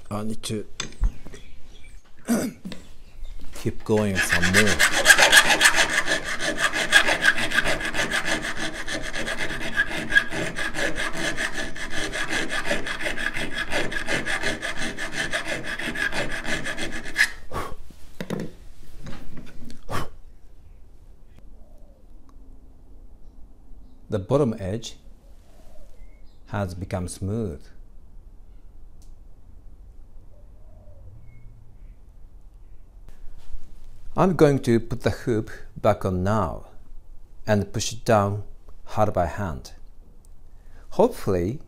I need to keep going some more. The bottom edge has become smooth. I'm going to put the hoop back on now and push it down hard by hand. Hopefully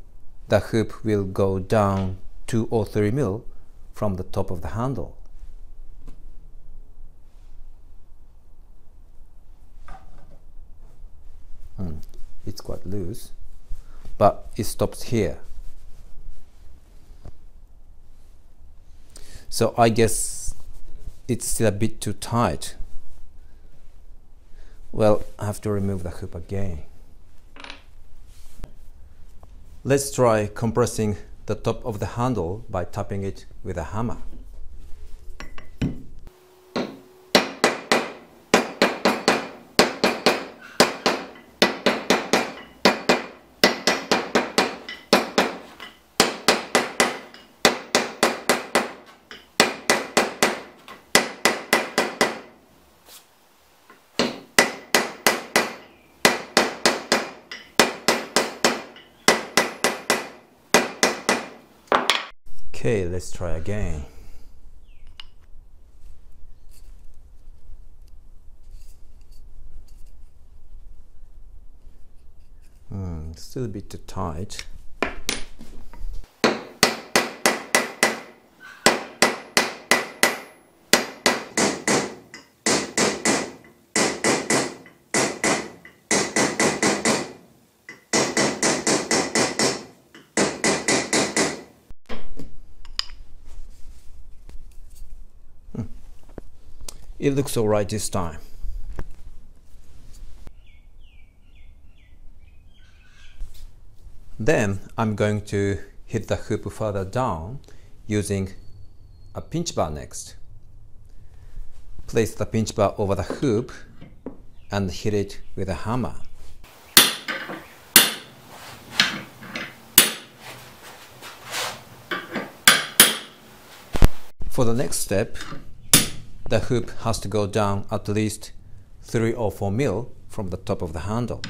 the hoop will go down 2 or 3 mil from the top of the handle. It's quite loose, but it stops here. So I guess it's still a bit too tight. Well, I have to remove the hoop again. Let's try compressing the top of the handle by tapping it with a hammer. Okay, let's try again. Still a bit too tight. It looks alright this time. Then I'm going to hit the hoop further down using a pinch bar next. Place the pinch bar over the hoop and hit it with a hammer. For the next step, the hoop has to go down at least 3 or 4 mil from the top of the handle.